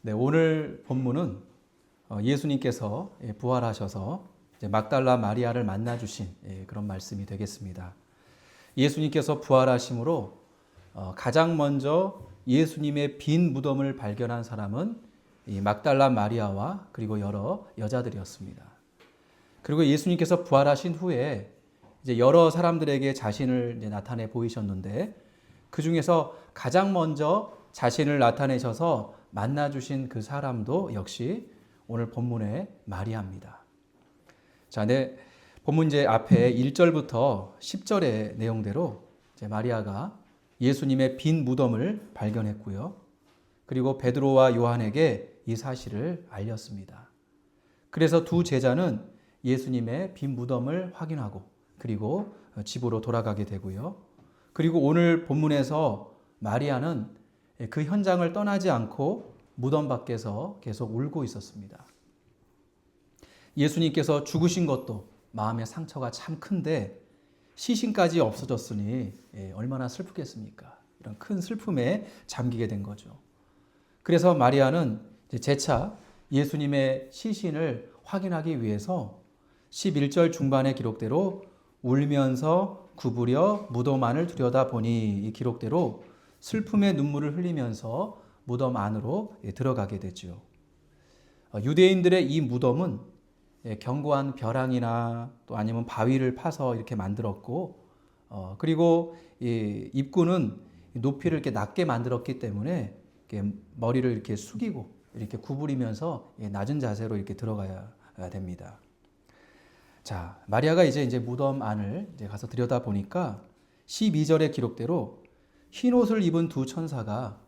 네, 오늘 본문은 예수님께서 부활하셔서 이제 막달라 마리아를 만나 주신 그런 말씀이 되겠습니다. 예수님께서 부활하심으로 가장 먼저 예수님의 빈 무덤을 발견한 사람은 이 막달라 마리아와 그리고 여러 여자들이었습니다. 그리고 예수님께서 부활하신 후에 이제 여러 사람들에게 자신을 이제 나타내 보이셨는데 그 중에서 가장 먼저 자신을 나타내셔서 만나 주신 그 사람도 역시 오늘 본문의 마리아입니다. 자, 본문 이제 앞에 1절부터 10절의 내용대로 이제 마리아가 예수님의 빈 무덤을 발견했고요. 그리고 베드로와 요한에게 이 사실을 알렸습니다. 그래서 두 제자는 예수님의 빈 무덤을 확인하고 그리고 집으로 돌아가게 되고요. 그리고 오늘 본문에서 마리아는 그 현장을 떠나지 않고 무덤 밖에서 계속 울고 있었습니다. 예수님께서 죽으신 것도 마음의 상처가 참 큰데 시신까지 없어졌으니 얼마나 슬프겠습니까? 이런 큰 슬픔에 잠기게 된 거죠. 그래서 마리아는 재차 예수님의 시신을 확인하기 위해서 11절 중반의 기록대로 울면서 구부려 무덤 안을 들여다보니 이 기록대로 슬픔의 눈물을 흘리면서 무덤 안으로 들어가게 되죠. 유대인들의 이 무덤은 견고한 벼랑이나 또 아니면 바위를 파서 이렇게 만들었고, 그리고 이 입구는 높이를 이렇게 낮게 만들었기 때문에 이렇게 머리를 이렇게 숙이고 이렇게 구부리면서 낮은 자세로 이렇게 들어가야 됩니다. 자, 마리아가 이제 무덤 안을 이제 가서 들여다 보니까 12절의 기록대로 흰 옷을 입은 두 천사가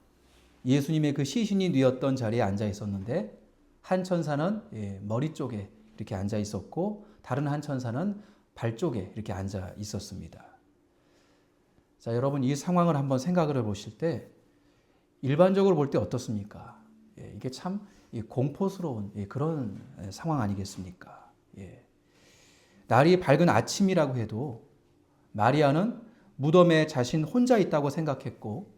예수님의 그 시신이 뉘었던 자리에 앉아 있었는데 한 천사는 머리 쪽에 이렇게 앉아 있었고 다른 한 천사는 발 쪽에 이렇게 앉아 있었습니다. 자, 여러분 이 상황을 한번 생각을 해보실 때 일반적으로 볼 때 어떻습니까? 이게 참 공포스러운 그런 상황 아니겠습니까? 날이 밝은 아침이라고 해도 마리아는 무덤에 자신 혼자 있다고 생각했고,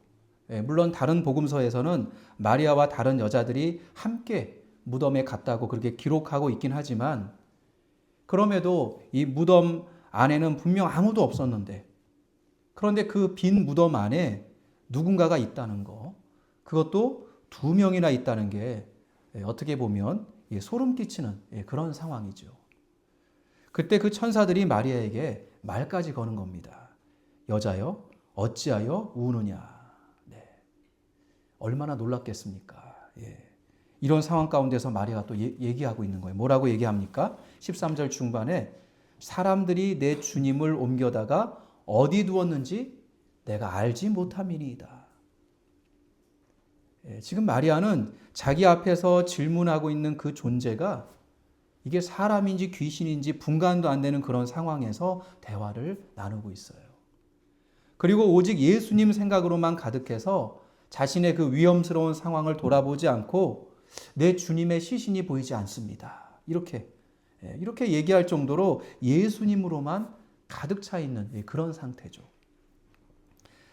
물론 다른 복음서에서는 마리아와 다른 여자들이 함께 무덤에 갔다고 그렇게 기록하고 있긴 하지만, 그럼에도 이 무덤 안에는 분명 아무도 없었는데, 그런데 그 빈 무덤 안에 누군가가 있다는 거, 그것도 두 명이나 있다는 게 어떻게 보면 소름 끼치는 그런 상황이죠. 그때 그 천사들이 마리아에게 말까지 거는 겁니다. 여자여, 어찌하여 우느냐. 네. 얼마나 놀랐겠습니까? 이런 상황 가운데서 마리아가 또 얘기하고 있는 거예요. 뭐라고 얘기합니까? 13절 중반에 사람들이 내 주님을 옮겨다가 어디 두었는지 내가 알지 못함이니이다. 지금 마리아는 자기 앞에서 질문하고 있는 그 존재가 이게 사람인지 귀신인지 분간도 안 되는 그런 상황에서 대화를 나누고 있어요. 그리고 오직 예수님 생각으로만 가득해서 자신의 그 위험스러운 상황을 돌아보지 않고 내 주님의 시신이 보이지 않습니다. 이렇게 얘기할 정도로 예수님으로만 가득 차 있는 그런 상태죠.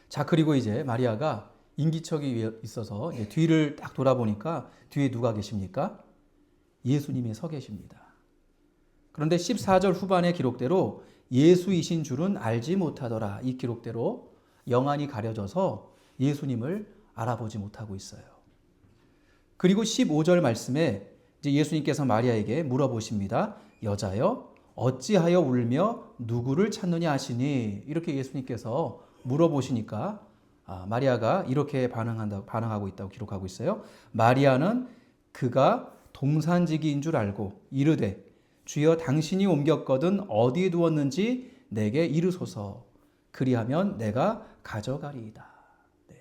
자, 그리고 이제 마리아가 인기척이 있어서 뒤를 딱 돌아보니까 뒤에 누가 계십니까? 예수님이 서 계십니다. 그런데 14절 후반의 기록대로 예수이신 줄은 알지 못하더라. 이 기록대로 영안이 가려져서 예수님을 알아보지 못하고 있어요. 그리고 15절 말씀에 이제 예수님께서 마리아에게 물어보십니다. 여자여, 어찌하여 울며 누구를 찾느냐 하시니? 이렇게 예수님께서 물어보시니까 마리아가 이렇게 반응하고 있다고 기록하고 있어요. 마리아는 그가 동산지기인 줄 알고 이르되 주여 당신이 옮겼거든 어디에 두었는지 내게 이르소서. 그리하면 내가 가져가리이다. 네.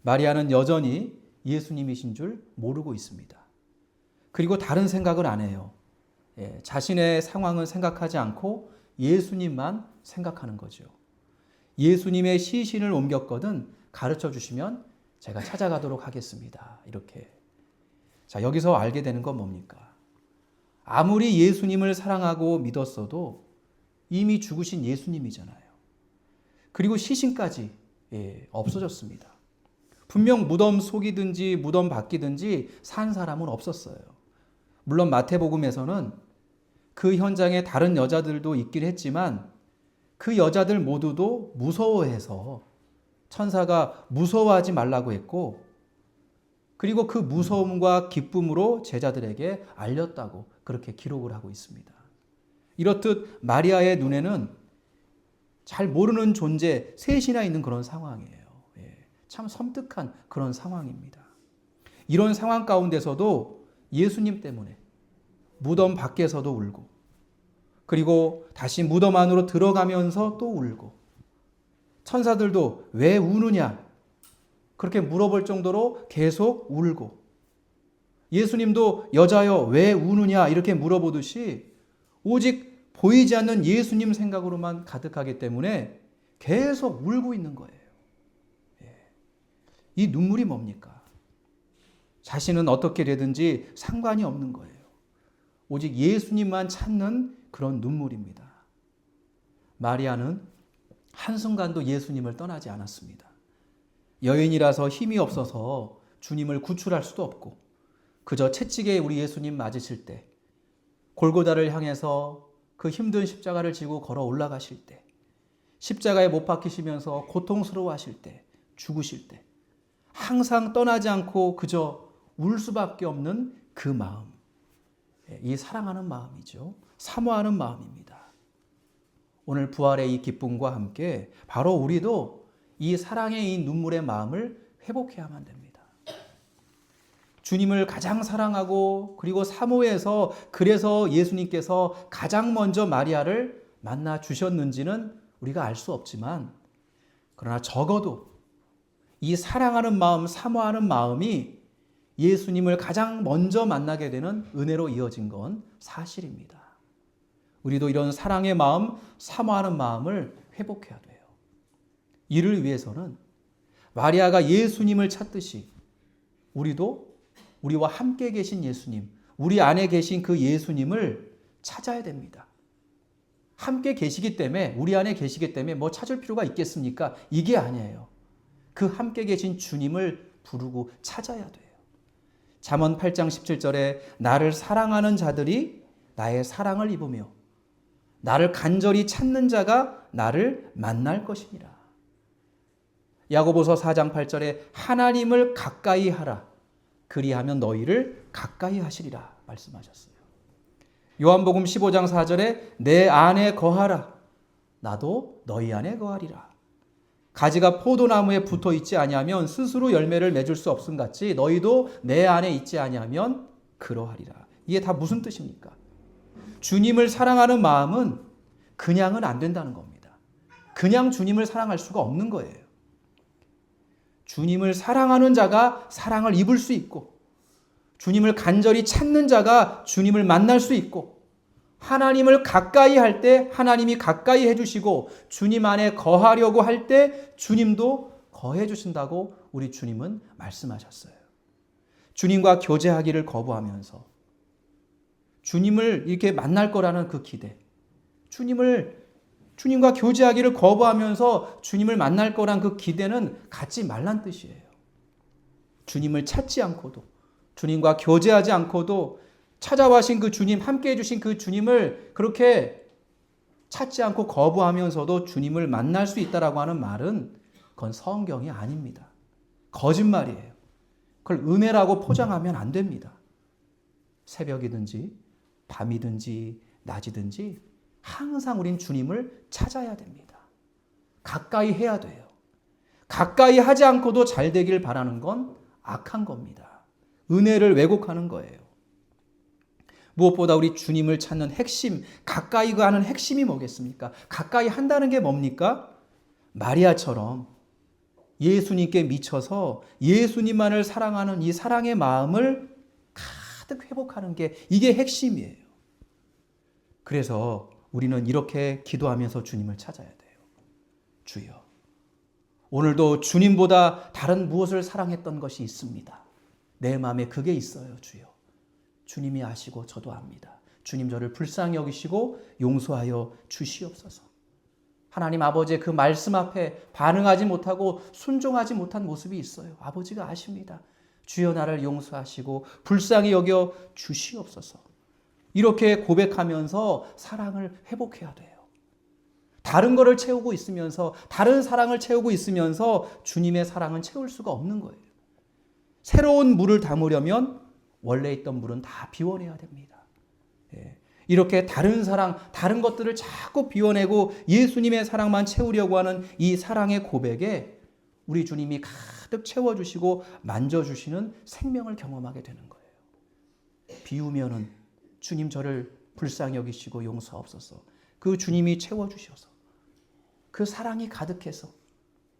마리아는 여전히 예수님이신 줄 모르고 있습니다. 그리고 다른 생각을 안 해요. 자신의 상황은 생각하지 않고 예수님만 생각하는 거죠. 예수님의 시신을 옮겼거든 가르쳐 주시면 제가 찾아가도록 하겠습니다. 이렇게. 자, 여기서 알게 되는 건 뭡니까? 아무리 예수님을 사랑하고 믿었어도 이미 죽으신 예수님이잖아요. 그리고 시신까지 없어졌습니다. 분명 무덤 속이든지 무덤 밖이든지 산 사람은 없었어요. 물론 마태복음에서는 그 현장에 다른 여자들도 있긴 했지만 그 여자들 모두도 무서워해서 천사가 무서워하지 말라고 했고, 그리고 그 무서움과 기쁨으로 제자들에게 알렸다고 그렇게 기록을 하고 있습니다. 이렇듯 마리아의 눈에는 잘 모르는 존재 셋이나 있는 그런 상황이에요. 참 섬뜩한 그런 상황입니다. 이런 상황 가운데서도 예수님 때문에 무덤 밖에서도 울고, 그리고 다시 무덤 안으로 들어가면서 또 울고, 천사들도 왜 우느냐 그렇게 물어볼 정도로 계속 울고, 예수님도 여자여 왜 우느냐 이렇게 물어보듯이 오직 보이지 않는 예수님 생각으로만 가득하기 때문에 계속 울고 있는 거예요. 이 눈물이 뭡니까? 자신은 어떻게 되든지 상관이 없는 거예요. 오직 예수님만 찾는 그런 눈물입니다. 마리아는 한순간도 예수님을 떠나지 않았습니다. 여인이라서 힘이 없어서 주님을 구출할 수도 없고, 그저 채찍에 우리 예수님 맞으실 때, 골고다를 향해서 그 힘든 십자가를 지고 걸어 올라가실 때, 십자가에 못 박히시면서 고통스러워 하실 때, 죽으실 때, 항상 떠나지 않고 그저 울 수밖에 없는 그 마음, 이 사랑하는 마음이죠. 사모하는 마음입니다. 오늘 부활의 이 기쁨과 함께 바로 우리도 이 사랑의 이 눈물의 마음을 회복해야만 됩니다. 주님을 가장 사랑하고 그리고 사모해서, 그래서 예수님께서 가장 먼저 마리아를 만나 주셨는지는 우리가 알 수 없지만, 그러나 적어도 이 사랑하는 마음, 사모하는 마음이 예수님을 가장 먼저 만나게 되는 은혜로 이어진 건 사실입니다. 우리도 이런 사랑의 마음, 사모하는 마음을 회복해야 돼요. 이를 위해서는 마리아가 예수님을 찾듯이 우리도 우리와 함께 계신 예수님, 우리 안에 계신 그 예수님을 찾아야 됩니다. 함께 계시기 때문에, 우리 안에 계시기 때문에 뭐 찾을 필요가 있겠습니까? 이게 아니에요. 그 함께 계신 주님을 부르고 찾아야 돼요. 잠언 8장 17절에 나를 사랑하는 자들이 나의 사랑을 입으며 나를 간절히 찾는 자가 나를 만날 것이니라. 야고보서 4장 8절에 하나님을 가까이 하라. 그리하면 너희를 가까이 하시리라 말씀하셨어요. 요한복음 15장 4절에 내 안에 거하라. 나도 너희 안에 거하리라. 가지가 포도나무에 붙어 있지 아니하면 스스로 열매를 맺을 수 없음 같이 너희도 내 안에 있지 아니하면 그러하리라. 이게 다 무슨 뜻입니까? 주님을 사랑하는 마음은 그냥은 안 된다는 겁니다. 그냥 주님을 사랑할 수가 없는 거예요. 주님을 사랑하는 자가 사랑을 입을 수 있고, 주님을 간절히 찾는 자가 주님을 만날 수 있고, 하나님을 가까이 할 때 하나님이 가까이 해주시고, 주님 안에 거하려고 할 때 주님도 거해 주신다고 우리 주님은 말씀하셨어요. 주님과 교제하기를 거부하면서 주님을 이렇게 만날 거라는 그 기대, 주님과 교제하기를 거부하면서 주님을 만날 거란 그 기대는 갖지 말란 뜻이에요. 주님을 찾지 않고도, 주님과 교제하지 않고도 찾아와신 그 주님, 함께 해주신 그 주님을 그렇게 찾지 않고 거부하면서도 주님을 만날 수 있다라고 하는 말은 그건 성경이 아닙니다. 거짓말이에요. 그걸 은혜라고 포장하면 안 됩니다. 새벽이든지 밤이든지 낮이든지 항상 우린 주님을 찾아야 됩니다. 가까이 해야 돼요. 가까이 하지 않고도 잘 되길 바라는 건 악한 겁니다. 은혜를 왜곡하는 거예요. 무엇보다 우리 주님을 찾는 핵심, 가까이 가는 핵심이 뭐겠습니까? 가까이 한다는 게 뭡니까? 마리아처럼 예수님께 미쳐서 예수님만을 사랑하는 이 사랑의 마음을 가득 회복하는 게, 이게 핵심이에요. 그래서 우리는 이렇게 기도하면서 주님을 찾아야 돼요. 주여, 오늘도 주님보다 다른 무엇을 사랑했던 것이 있습니다. 내 마음에 그게 있어요, 주여. 주님이 아시고 저도 압니다. 주님 저를 불쌍히 여기시고 용서하여 주시옵소서. 하나님 아버지의 그 말씀 앞에 반응하지 못하고 순종하지 못한 모습이 있어요. 아버지가 아십니다. 주여 나를 용서하시고 불쌍히 여겨 주시옵소서. 이렇게 고백하면서 사랑을 회복해야 돼요. 다른 거를 채우고 있으면서, 다른 사랑을 채우고 있으면서 주님의 사랑은 채울 수가 없는 거예요. 새로운 물을 담으려면 원래 있던 물은 다 비워내야 됩니다. 이렇게 다른 사랑, 다른 것들을 자꾸 비워내고 예수님의 사랑만 채우려고 하는 이 사랑의 고백에 우리 주님이 가득 채워주시고 만져주시는 생명을 경험하게 되는 거예요. 비우면은 주님 저를 불쌍히 여기시고 용서하옵소서. 그 주님이 채워주셔서 그 사랑이 가득해서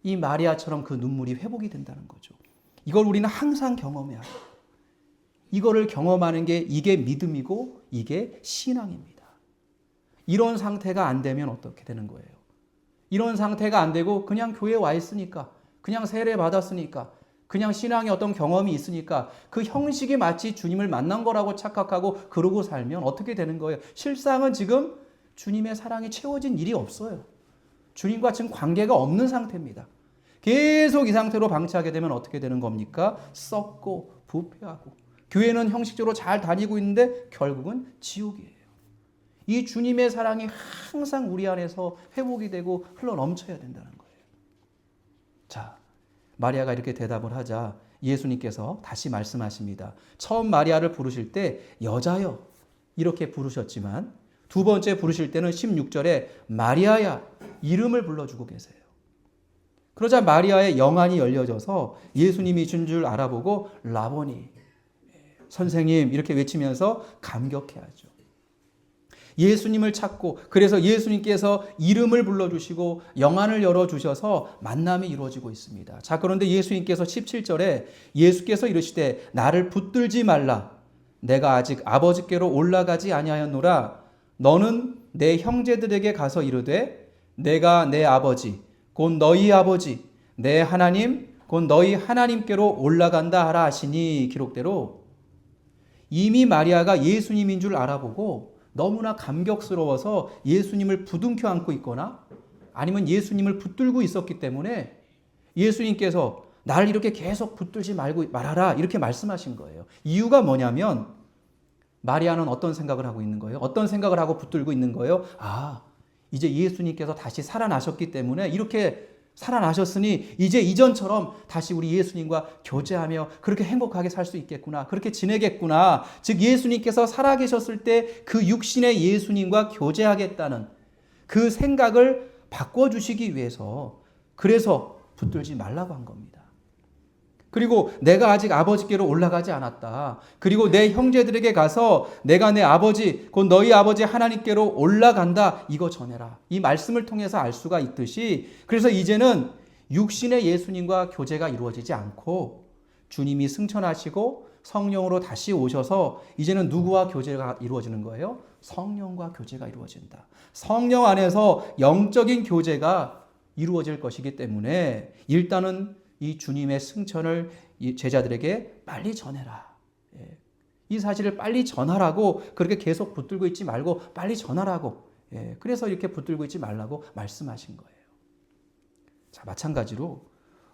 이 마리아처럼 그 눈물이 회복이 된다는 거죠. 이걸 우리는 항상 경험해야 해요. 이거를 경험하는 게 이게 믿음이고 이게 신앙입니다. 이런 상태가 안 되면 어떻게 되는 거예요? 이런 상태가 안 되고 그냥 교회에 와 있으니까, 그냥 세례 받았으니까, 그냥 신앙의 어떤 경험이 있으니까 그 형식이 마치 주님을 만난 거라고 착각하고 그러고 살면 어떻게 되는 거예요? 실상은 지금 주님의 사랑이 채워진 일이 없어요. 주님과 지금 관계가 없는 상태입니다. 계속 이 상태로 방치하게 되면 어떻게 되는 겁니까? 썩고 부패하고 교회는 형식적으로 잘 다니고 있는데 결국은 지옥이에요. 이 주님의 사랑이 항상 우리 안에서 회복이 되고 흘러 넘쳐야 된다는 거예요. 자, 마리아가 이렇게 대답을 하자 예수님께서 다시 말씀하십니다. 처음 마리아를 부르실 때 여자여 이렇게 부르셨지만 두 번째 부르실 때는 16절에 마리아야 이름을 불러주고 계세요. 그러자 마리아의 영안이 열려져서 예수님이 준 줄 알아보고 라보니 선생님 이렇게 외치면서 감격해하죠. 예수님을 찾고 그래서 예수님께서 이름을 불러주시고 영안을 열어주셔서 만남이 이루어지고 있습니다. 자, 그런데 예수님께서 17절에 예수께서 이르시되 나를 붙들지 말라. 내가 아직 아버지께로 올라가지 아니하였노라. 너는 내 형제들에게 가서 이르되 내가 내 아버지 곧 너희 아버지 내 하나님 곧 너희 하나님께로 올라간다 하라 하시니 기록대로 이미 마리아가 예수님인 줄 알아보고 너무나 감격스러워서 예수님을 부둥켜 안고 있거나 아니면 예수님을 붙들고 있었기 때문에 예수님께서 나를 이렇게 계속 붙들지 말아라 이렇게 말씀하신 거예요. 이유가 뭐냐면 마리아는 어떤 생각을 하고 있는 거예요? 어떤 생각을 하고 붙들고 있는 거예요? 아, 이제 예수님께서 다시 살아나셨기 때문에 이렇게 살아나셨으니 이제 이전처럼 다시 우리 예수님과 교제하며 그렇게 행복하게 살 수 있겠구나. 그렇게 지내겠구나. 즉 예수님께서 살아계셨을 때 그 육신의 예수님과 교제하겠다는 그 생각을 바꿔주시기 위해서 그래서 붙들지 말라고 한 겁니다. 그리고 내가 아직 아버지께로 올라가지 않았다. 그리고 내 형제들에게 가서 내가 내 아버지 곧 너희 아버지 하나님께로 올라간다. 이거 전해라. 이 말씀을 통해서 알 수가 있듯이 그래서 이제는 육신의 예수님과 교제가 이루어지지 않고 주님이 승천하시고 성령으로 다시 오셔서 이제는 누구와 교제가 이루어지는 거예요? 성령과 교제가 이루어진다. 성령 안에서 영적인 교제가 이루어질 것이기 때문에 일단은 이 주님의 승천을 제자들에게 빨리 전해라. 이 사실을 빨리 전하라고 그렇게 계속 붙들고 있지 말고 빨리 전하라고. 그래서 이렇게 붙들고 있지 말라고 말씀하신 거예요. 자, 마찬가지로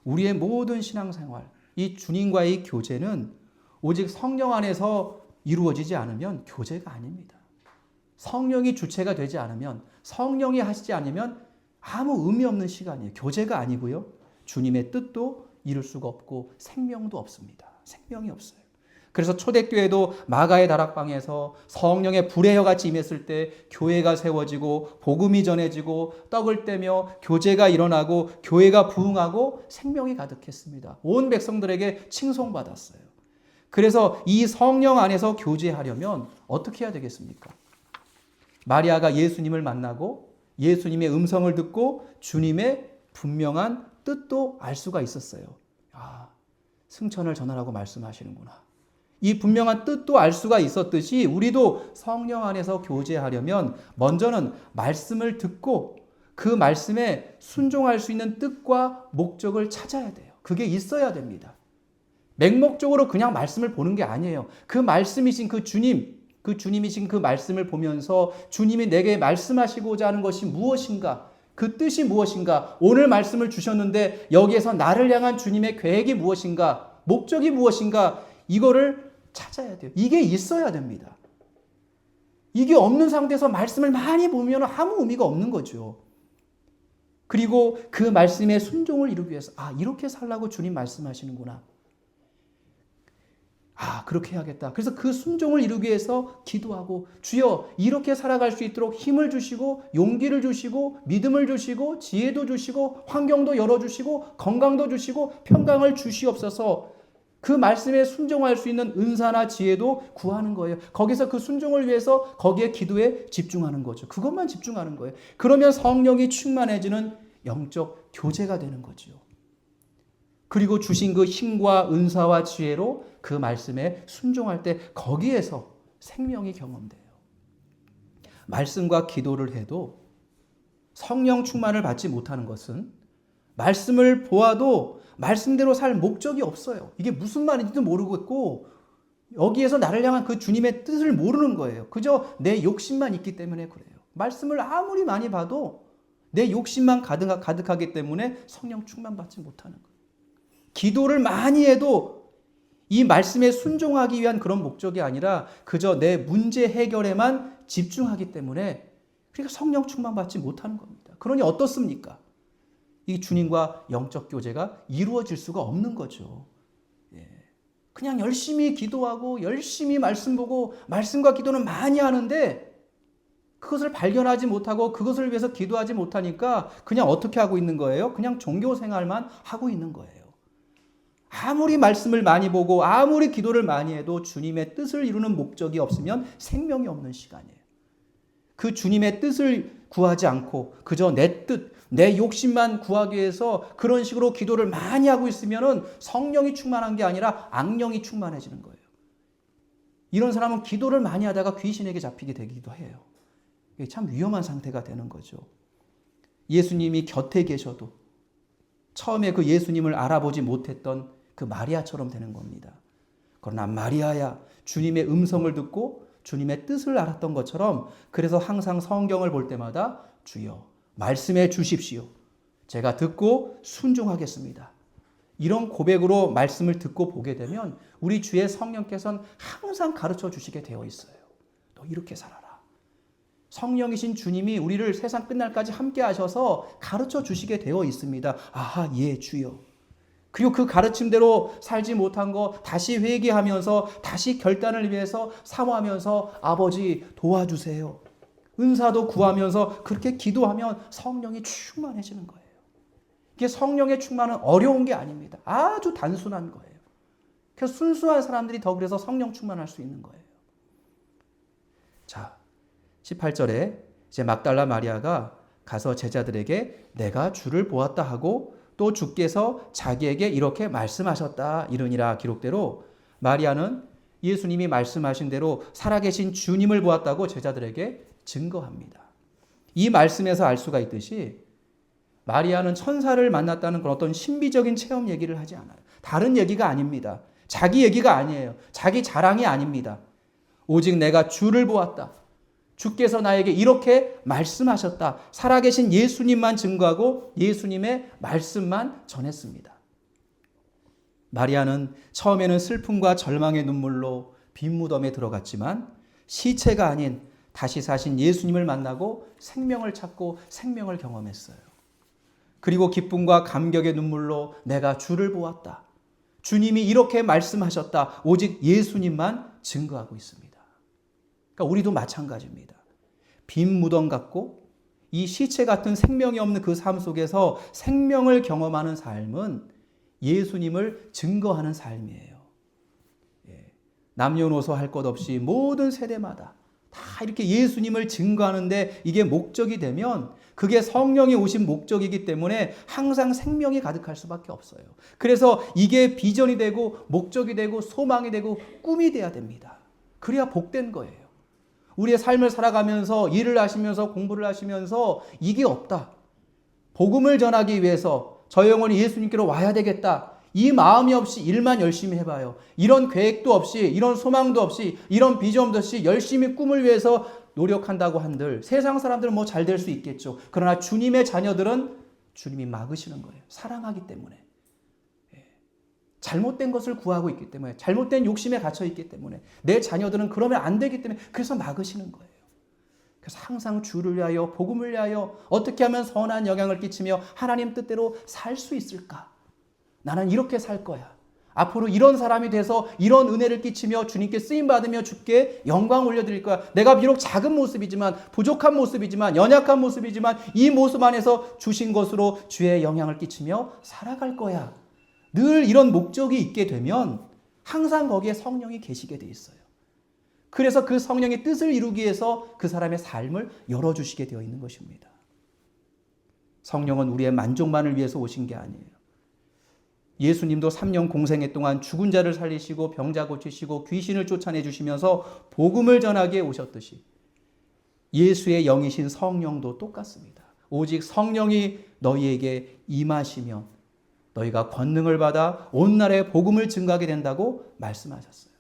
우리의 모든 신앙생활, 이 주님과의 교제는 오직 성령 안에서 이루어지지 않으면 교제가 아닙니다. 성령이 주체가 되지 않으면 성령이 하시지 않으면 아무 의미 없는 시간이에요. 교제가 아니고요. 주님의 뜻도 이룰 수가 없고 생명도 없습니다. 생명이 없어요. 그래서 초대교회도 마가의 다락방에서 성령의 불의 혀같이 임했을 때 교회가 세워지고 복음이 전해지고 떡을 떼며 교제가 일어나고 교회가 부흥하고 생명이 가득했습니다. 온 백성들에게 칭송받았어요. 그래서 이 성령 안에서 교제하려면 어떻게 해야 되겠습니까? 마리아가 예수님을 만나고 예수님의 음성을 듣고 주님의 분명한 뜻도 알 수가 있었어요. 아, 승천을 전하라고 말씀하시는구나. 이 분명한 뜻도 알 수가 있었듯이 우리도 성령 안에서 교제하려면 먼저는 말씀을 듣고 그 말씀에 순종할 수 있는 뜻과 목적을 찾아야 돼요. 그게 있어야 됩니다. 맹목적으로 그냥 말씀을 보는 게 아니에요. 그 말씀이신 그 주님이신 그 말씀을 보면서 주님이 내게 말씀하시고자 하는 것이 무엇인가? 그 뜻이 무엇인가? 오늘 말씀을 주셨는데 여기에서 나를 향한 주님의 계획이 무엇인가? 목적이 무엇인가? 이거를 찾아야 돼요. 이게 있어야 됩니다. 이게 없는 상태에서 말씀을 많이 보면 아무 의미가 없는 거죠. 그리고 그 말씀의 순종을 이루기 위해서 이렇게 살라고 주님 말씀하시는구나. 그렇게 해야겠다. 그래서 그 순종을 이루기 위해서 기도하고 주여 이렇게 살아갈 수 있도록 힘을 주시고 용기를 주시고 믿음을 주시고 지혜도 주시고 환경도 열어주시고 건강도 주시고 평강을 주시옵소서. 그 말씀에 순종할 수 있는 은사나 지혜도 구하는 거예요. 거기서 그 순종을 위해서 거기에 기도에 집중하는 거죠. 그것만 집중하는 거예요. 그러면 성령이 충만해지는 영적 교제가 되는 거죠. 그리고 주신 그 힘과 은사와 지혜로 그 말씀에 순종할 때 거기에서 생명이 경험돼요. 말씀과 기도를 해도 성령 충만을 받지 못하는 것은 말씀을 보아도 말씀대로 살 목적이 없어요. 이게 무슨 말인지도 모르겠고 여기에서 나를 향한 그 주님의 뜻을 모르는 거예요. 그저 내 욕심만 있기 때문에 그래요. 말씀을 아무리 많이 봐도 내 욕심만 가득하기 때문에 성령 충만 받지 못하는 거예요. 기도를 많이 해도 이 말씀에 순종하기 위한 그런 목적이 아니라 그저 내 문제 해결에만 집중하기 때문에 그러니까 성령 충만 받지 못하는 겁니다. 그러니 어떻습니까? 이 주님과 영적 교제가 이루어질 수가 없는 거죠. 그냥 열심히 기도하고 열심히 말씀 보고 말씀과 기도는 많이 하는데 그것을 발견하지 못하고 그것을 위해서 기도하지 못하니까 그냥 어떻게 하고 있는 거예요? 그냥 종교 생활만 하고 있는 거예요. 아무리 말씀을 많이 보고 아무리 기도를 많이 해도 주님의 뜻을 이루는 목적이 없으면 생명이 없는 시간이에요. 그 주님의 뜻을 구하지 않고 그저 내 뜻, 내 욕심만 구하기 위해서 그런 식으로 기도를 많이 하고 있으면 성령이 충만한 게 아니라 악령이 충만해지는 거예요. 이런 사람은 기도를 많이 하다가 귀신에게 잡히게 되기도 해요. 이게 참 위험한 상태가 되는 거죠. 예수님이 곁에 계셔도 처음에 그 예수님을 알아보지 못했던 그 마리아처럼 되는 겁니다. 그러나 마리아야 주님의 음성을 듣고 주님의 뜻을 알았던 것처럼 그래서 항상 성경을 볼 때마다 주여 말씀해 주십시오. 제가 듣고 순종하겠습니다. 이런 고백으로 말씀을 듣고 보게 되면 우리 주의 성령께서는 항상 가르쳐 주시게 되어 있어요. 너 이렇게 살아라. 성령이신 주님이 우리를 세상 끝날까지 함께 하셔서 가르쳐 주시게 되어 있습니다. 예 주여. 그리고 그 가르침대로 살지 못한 거 다시 회개하면서 다시 결단을 위해서 사모하면서 아버지 도와주세요. 은사도 구하면서 그렇게 기도하면 성령이 충만해지는 거예요. 이게 성령의 충만은 어려운 게 아닙니다. 아주 단순한 거예요. 그래서 순수한 사람들이 더 그래서 성령 충만할 수 있는 거예요. 자, 18절에 이제 막달라 마리아가 가서 제자들에게 내가 주를 보았다 하고 또 주께서 자기에게 이렇게 말씀하셨다 이르니라 기록대로 마리아는 예수님이 말씀하신 대로 살아계신 주님을 보았다고 제자들에게 증거합니다. 이 말씀에서 알 수가 있듯이 마리아는 천사를 만났다는 그런 어떤 신비적인 체험 얘기를 하지 않아요. 다른 얘기가 아닙니다. 자기 얘기가 아니에요. 자기 자랑이 아닙니다. 오직 내가 주를 보았다. 주께서 나에게 이렇게 말씀하셨다. 살아계신 예수님만 증거하고 예수님의 말씀만 전했습니다. 마리아는 처음에는 슬픔과 절망의 눈물로 빈 무덤에 들어갔지만 시체가 아닌 다시 사신 예수님을 만나고 생명을 찾고 생명을 경험했어요. 그리고 기쁨과 감격의 눈물로 내가 주를 보았다. 주님이 이렇게 말씀하셨다. 오직 예수님만 증거하고 있습니다. 그러니까 우리도 마찬가지입니다. 빈 무덤 같고 이 시체 같은 생명이 없는 그 삶 속에서 생명을 경험하는 삶은 예수님을 증거하는 삶이에요. 남녀노소 할 것 없이 모든 세대마다 다 이렇게 예수님을 증거하는데 이게 목적이 되면 그게 성령이 오신 목적이기 때문에 항상 생명이 가득할 수밖에 없어요. 그래서 이게 비전이 되고 목적이 되고 소망이 되고 꿈이 돼야 됩니다. 그래야 복된 거예요. 우리의 삶을 살아가면서 일을 하시면서 공부를 하시면서 이게 없다. 복음을 전하기 위해서 저 영혼이 예수님께로 와야 되겠다. 이 마음이 없이 일만 열심히 해봐요. 이런 계획도 없이 이런 소망도 없이 이런 비전도 없이 열심히 꿈을 위해서 노력한다고 한들 세상 사람들은 뭐 잘 될 수 있겠죠. 그러나 주님의 자녀들은 주님이 막으시는 거예요. 사랑하기 때문에. 잘못된 것을 구하고 있기 때문에, 잘못된 욕심에 갇혀 있기 때문에, 내 자녀들은 그러면 안 되기 때문에 그래서 막으시는 거예요. 그래서 항상 주를 위하여, 복음을 위하여 어떻게 하면 선한 영향을 끼치며 하나님 뜻대로 살 수 있을까? 나는 이렇게 살 거야. 앞으로 이런 사람이 돼서 이런 은혜를 끼치며 주님께 쓰임받으며 주께 영광 올려드릴 거야. 내가 비록 작은 모습이지만, 부족한 모습이지만, 연약한 모습이지만 이 모습 안에서 주신 것으로 주의 영향을 끼치며 살아갈 거야. 늘 이런 목적이 있게 되면 항상 거기에 성령이 계시게 돼 있어요. 그래서 그 성령의 뜻을 이루기 위해서 그 사람의 삶을 열어주시게 되어 있는 것입니다. 성령은 우리의 만족만을 위해서 오신 게 아니에요. 예수님도 3년 공생애 동안 죽은 자를 살리시고 병자 고치시고 귀신을 쫓아내 주시면서 복음을 전하기에 오셨듯이 예수의 영이신 성령도 똑같습니다. 오직 성령이 너희에게 임하시면 너희가 권능을 받아 온 나라에 복음을 증거하게 된다고 말씀하셨어요.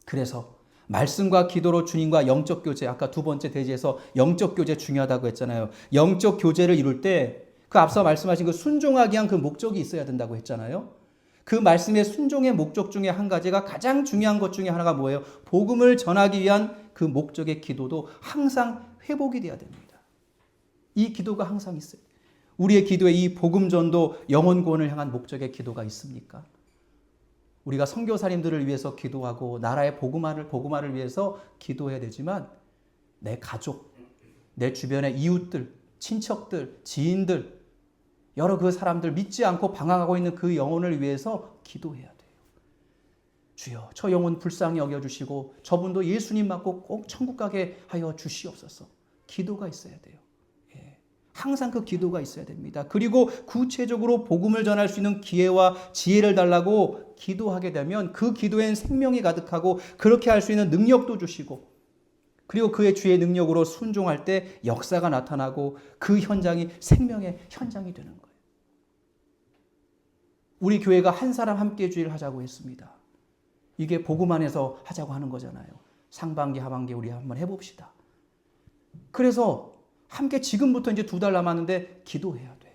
그래서 말씀과 기도로 주님과 영적 교제, 아까 두 번째 대지에서 영적 교제 중요하다고 했잖아요. 영적 교제를 이룰 때 그 앞서 말씀하신 그 순종하기 위한 그 목적이 있어야 된다고 했잖아요. 그 말씀의 순종의 목적 중에 한 가지가 가장 중요한 것 중에 하나가 뭐예요? 복음을 전하기 위한 그 목적의 기도도 항상 회복이 돼야 됩니다. 이 기도가 항상 있어요. 우리의 기도에 이 복음전도 영혼 구원을 향한 목적의 기도가 있습니까? 우리가 선교사님들을 위해서 기도하고 나라의 복음화를 위해서 기도해야 되지만 내 가족, 내 주변의 이웃들, 친척들, 지인들, 여러 그 사람들 믿지 않고 방황하고 있는 그 영혼을 위해서 기도해야 돼요. 주여, 저 영혼 불쌍히 여겨주시고 저분도 예수님 믿고 꼭 천국 가게 하여 주시옵소서. 기도가 있어야 돼요. 항상 그 기도가 있어야 됩니다. 그리고 구체적으로 복음을 전할 수 있는 기회와 지혜를 달라고 기도하게 되면 그 기도엔 생명이 가득하고 그렇게 할 수 있는 능력도 주시고 그리고 그의 주의 능력으로 순종할 때 역사가 나타나고 그 현장이 생명의 현장이 되는 거예요. 우리 교회가 한 사람 함께 주일 하자고 했습니다. 이게 복음 안에서 하자고 하는 거잖아요. 상반기, 하반기 우리 한번 해봅시다. 그래서 함께 지금부터 이제 2달 남았는데 기도해야 돼요.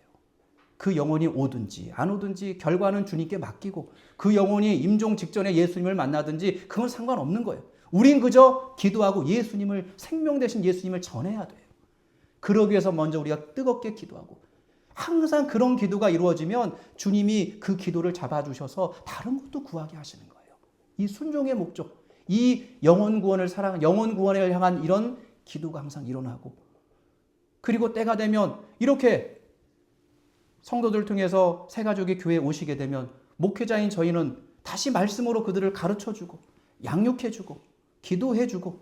그 영혼이 오든지 안 오든지 결과는 주님께 맡기고 그 영혼이 임종 직전에 예수님을 만나든지 그건 상관없는 거예요. 우린 그저 기도하고 예수님을, 생명 되신 예수님을 전해야 돼요. 그러기 위해서 먼저 우리가 뜨겁게 기도하고 항상 그런 기도가 이루어지면 주님이 그 기도를 잡아주셔서 다른 것도 구하게 하시는 거예요. 이 순종의 목적, 이 영혼 구원을 영혼 구원을 향한 이런 기도가 항상 일어나고 그리고 때가 되면 이렇게 성도들 통해서 새 가족이 교회에 오시게 되면 목회자인 저희는 다시 말씀으로 그들을 가르쳐주고 양육해주고 기도해주고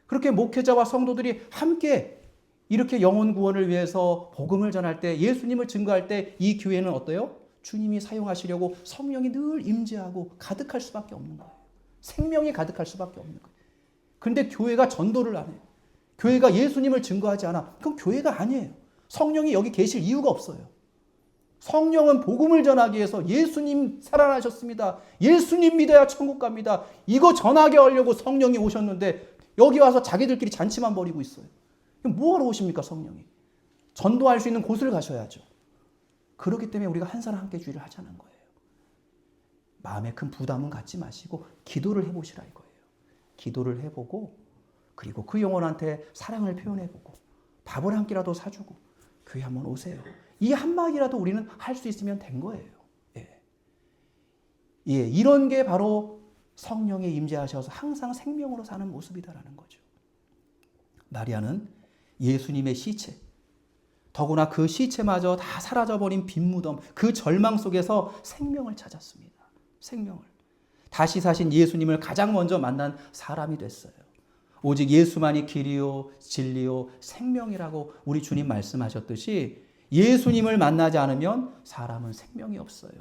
그렇게 목회자와 성도들이 함께 이렇게 영혼 구원을 위해서 복음을 전할 때 예수님을 증거할 때 이 교회는 어때요? 주님이 사용하시려고 성령이 늘 임재하고 가득할 수밖에 없는 거예요. 생명이 가득할 수밖에 없는 거예요. 그런데 교회가 전도를 안 해요. 교회가 예수님을 증거하지 않아. 그럼 교회가 아니에요. 성령이 여기 계실 이유가 없어요. 성령은 복음을 전하기 위해서 예수님 살아나셨습니다. 예수님 믿어야 천국 갑니다. 이거 전하게 하려고 성령이 오셨는데 여기 와서 자기들끼리 잔치만 벌이고 있어요. 뭐하러 오십니까 성령이? 전도할 수 있는 곳을 가셔야죠. 그렇기 때문에 우리가 한 사람 함께 주일을 하자는 거예요. 마음에 큰 부담은 갖지 마시고 기도를 해보시라 이거예요. 기도를 해보고 그리고 그 영혼한테 사랑을 표현해보고 밥을 한 끼라도 사주고 교회 한번 오세요. 이 한마디라도 우리는 할 수 있으면 된 거예요. 이런 게 바로 성령이 임재하셔서 항상 생명으로 사는 모습이다라는 거죠. 마리아는 예수님의 시체, 더구나 그 시체마저 다 사라져버린 빈 무덤, 그 절망 속에서 생명을 찾았습니다. 생명을. 다시 사신 예수님을 가장 먼저 만난 사람이 됐어요. 오직 예수만이 길이요 진리요 생명이라고 우리 주님 말씀하셨듯이 예수님을 만나지 않으면 사람은 생명이 없어요.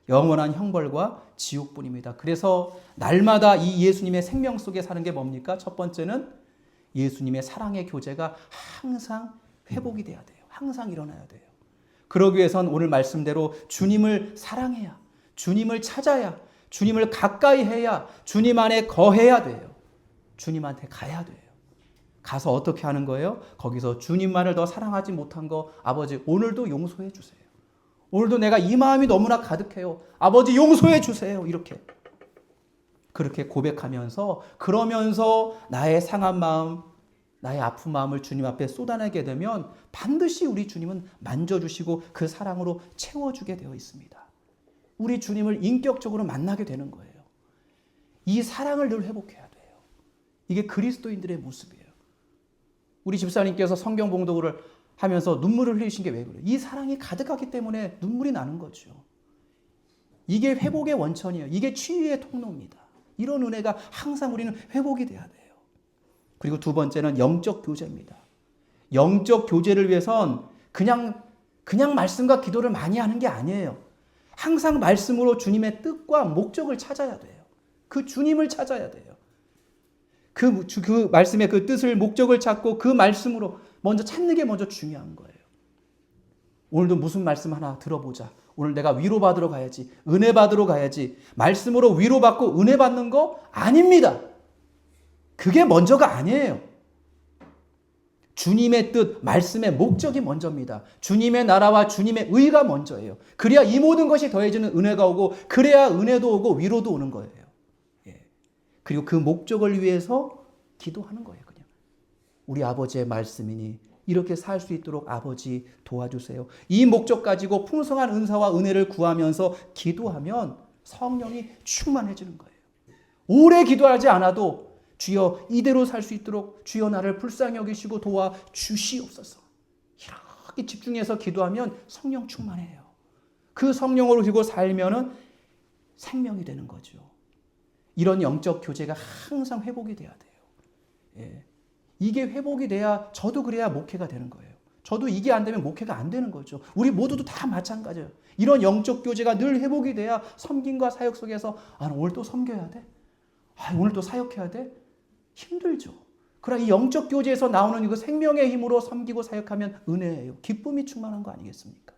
영원한 형벌과 지옥뿐입니다. 그래서 날마다 이 예수님의 생명 속에 사는 게 뭡니까? 첫 번째는 예수님의 사랑의 교제가 항상 회복이 돼야 돼요. 항상 일어나야 돼요. 그러기 위해선 오늘 말씀대로 주님을 사랑해야, 주님을 찾아야, 주님을 가까이 해야, 주님 안에 거해야 돼요. 주님한테 가야 돼요. 가서 어떻게 하는 거예요? 거기서 주님만을 더 사랑하지 못한 거 아버지 오늘도 용서해 주세요. 오늘도 내가 이 마음이 너무나 가득해요. 아버지 용서해 주세요. 이렇게 그렇게 고백하면서 그러면서 나의 상한 마음, 나의 아픈 마음을 주님 앞에 쏟아내게 되면 반드시 우리 주님은 만져주시고 그 사랑으로 채워주게 되어 있습니다. 우리 주님을 인격적으로 만나게 되는 거예요. 이 사랑을 늘 회복해야 돼요. 이게 그리스도인들의 모습이에요. 우리 집사님께서 성경 봉독을 하면서 눈물을 흘리신 게 왜 그래요? 이 사랑이 가득하기 때문에 눈물이 나는 거죠. 이게 회복의 원천이에요. 이게 치유의 통로입니다. 이런 은혜가 항상 우리는 회복이 돼야 돼요. 그리고 두 번째는 영적 교제입니다. 영적 교제를 위해선 그냥 말씀과 기도를 많이 하는 게 아니에요. 항상 말씀으로 주님의 뜻과 목적을 찾아야 돼요. 그 주님을 찾아야 돼요. 그 말씀의 그 뜻을, 목적을 찾고 그 말씀으로 먼저 찾는 게 먼저 중요한 거예요. 오늘도 무슨 말씀 하나 들어보자. 오늘 내가 위로받으러 가야지. 은혜 받으러 가야지. 말씀으로 위로받고 은혜 받는 거 아닙니다. 그게 먼저가 아니에요. 주님의 뜻, 말씀의 목적이 먼저입니다. 주님의 나라와 주님의 의가 먼저예요. 그래야 이 모든 것이 더해지는 은혜가 오고 그래야 은혜도 오고 위로도 오는 거예요. 예. 그리고 그 목적을 위해서 기도하는 거예요. 그냥 우리 아버지의 말씀이니 이렇게 살 수 있도록 아버지 도와주세요. 이 목적 가지고 풍성한 은사와 은혜를 구하면서 기도하면 성령이 충만해지는 거예요. 오래 기도하지 않아도 주여 이대로 살 수 있도록 주여 나를 불쌍히 여기시고 도와주시옵소서. 이렇게 집중해서 기도하면 성령 충만해요. 그 성령으로 그리고 살면은 생명이 되는 거죠. 이런 영적 교제가 항상 회복이 돼야 돼요. 예. 이게 회복이 돼야 저도 그래야 목회가 되는 거예요. 저도 이게 안 되면 목회가 안 되는 거죠. 우리 모두도 다 마찬가지예요. 이런 영적 교제가 늘 회복이 돼야 섬김과 사역 속에서 오늘 또 섬겨야 돼? 오늘 또 사역해야 돼? 힘들죠. 그러나 이 영적 교제에서 나오는 이거 생명의 힘으로 섬기고 사역하면 은혜예요. 기쁨이 충만한 거 아니겠습니까?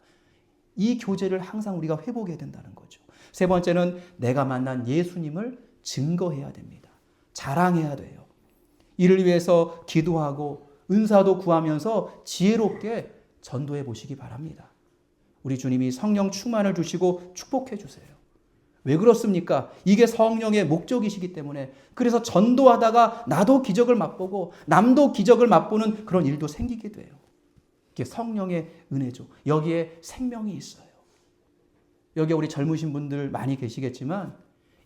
이 교제를 항상 우리가 회복해야 된다는 거죠. 세 번째는 내가 만난 예수님을 증거해야 됩니다. 자랑해야 돼요. 이를 위해서 기도하고 은사도 구하면서 지혜롭게 전도해 보시기 바랍니다. 우리 주님이 성령 충만을 주시고 축복해 주세요. 왜 그렇습니까? 이게 성령의 목적이시기 때문에. 그래서 전도하다가 나도 기적을 맛보고 남도 기적을 맛보는 그런 일도 생기게 돼요. 이게 성령의 은혜죠. 여기에 생명이 있어요. 여기에 우리 젊으신 분들 많이 계시겠지만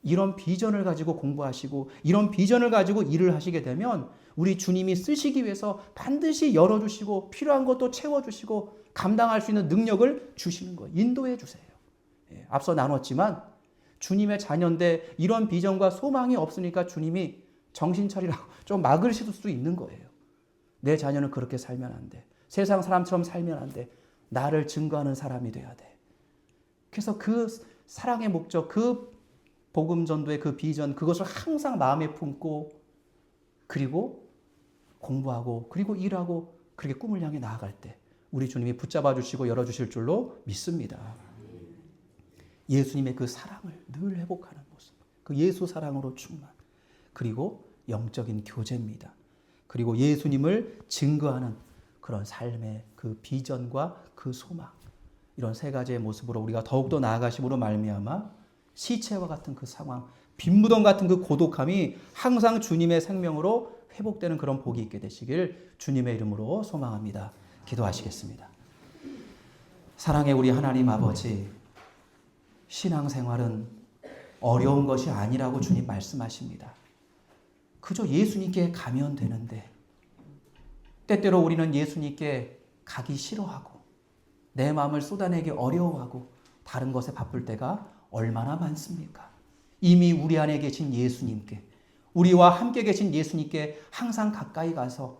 이런 비전을 가지고 공부하시고 이런 비전을 가지고 일을 하시게 되면 우리 주님이 쓰시기 위해서 반드시 열어주시고 필요한 것도 채워주시고 감당할 수 있는 능력을 주시는 거예요. 인도해 주세요. 예, 앞서 나눴지만 주님의 자녀인데 이런 비전과 소망이 없으니까 주님이 정신 차리라고 좀 막으실 수도 있는 거예요. 내 자녀는 그렇게 살면 안 돼. 세상 사람처럼 살면 안 돼. 나를 증거하는 사람이 돼야 돼. 그래서 그 사랑의 목적, 그 복음 전도의 그 비전, 그것을 항상 마음에 품고 그리고 공부하고 그리고 일하고 그렇게 꿈을 향해 나아갈 때 우리 주님이 붙잡아 주시고 열어주실 줄로 믿습니다. 예수님의 그 사랑을 늘 회복하는 모습, 그 예수 사랑으로 충만, 그리고 영적인 교제입니다. 그리고 예수님을 증거하는 그런 삶의 그 비전과 그 소망, 이런 세 가지의 모습으로 우리가 더욱더 나아가심으로 말미암아 시체와 같은 그 상황, 빈무덤 같은 그 고독함이 항상 주님의 생명으로 회복되는 그런 복이 있게 되시길 주님의 이름으로 소망합니다. 기도하시겠습니다. 사랑의 우리 하나님 아버지, 신앙생활은 어려운 것이 아니라고 주님 말씀하십니다. 그저 예수님께 가면 되는데 때때로 우리는 예수님께 가기 싫어하고 내 마음을 쏟아내기 어려워하고 다른 것에 바쁠 때가 얼마나 많습니까? 이미 우리 안에 계신 예수님께, 우리와 함께 계신 예수님께 항상 가까이 가서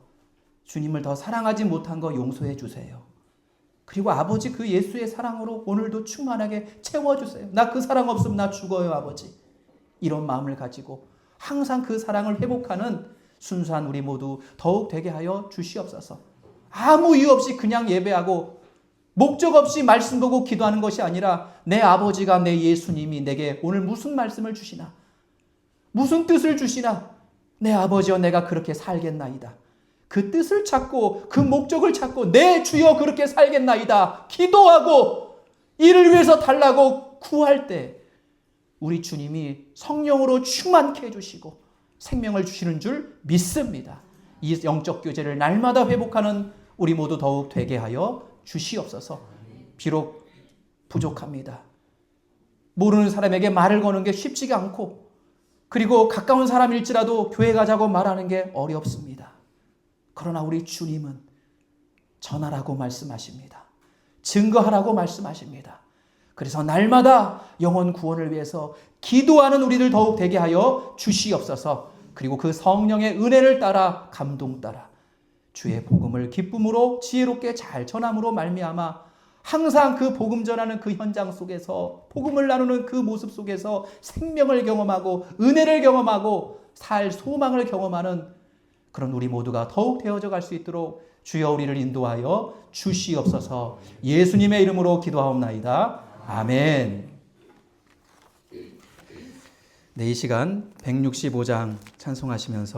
주님을 더 사랑하지 못한 거 용서해 주세요. 그리고 아버지 그 예수의 사랑으로 오늘도 충만하게 채워주세요. 나 그 사랑 없으면 나 죽어요 아버지. 이런 마음을 가지고 항상 그 사랑을 회복하는 순수한 우리 모두 더욱 되게 하여 주시옵소서. 아무 이유 없이 그냥 예배하고 목적 없이 말씀 보고 기도하는 것이 아니라 내 아버지가, 내 예수님이 내게 오늘 무슨 말씀을 주시나, 무슨 뜻을 주시나, 내 아버지여 내가 그렇게 살겠나이다. 그 뜻을 찾고 그 목적을 찾고 내 주여 그렇게 살겠나이다 기도하고 이를 위해서 달라고 구할 때 우리 주님이 성령으로 충만케 해주시고 생명을 주시는 줄 믿습니다. 이 영적 교제를 날마다 회복하는 우리 모두 더욱 되게 하여 주시옵소서. 비록 부족합니다. 모르는 사람에게 말을 거는 게 쉽지가 않고 그리고 가까운 사람일지라도 교회 가자고 말하는 게 어렵습니다. 그러나 우리 주님은 전하라고 말씀하십니다. 증거하라고 말씀하십니다. 그래서 날마다 영혼 구원을 위해서 기도하는 우리들 더욱 되게 하여 주시옵소서. 그리고 그 성령의 은혜를 따라 감동 따라 주의 복음을 기쁨으로 지혜롭게 잘 전함으로 말미암아 항상 그 복음 전하는 그 현장 속에서 복음을 나누는 그 모습 속에서 생명을 경험하고 은혜를 경험하고 살 소망을 경험하는 그런 우리 모두가 더욱 되어져 갈 수 있도록 주여 우리를 인도하여 주시옵소서. 예수님의 이름으로 기도하옵나이다. 아멘. 네, 이 시간 165장 찬송하시면서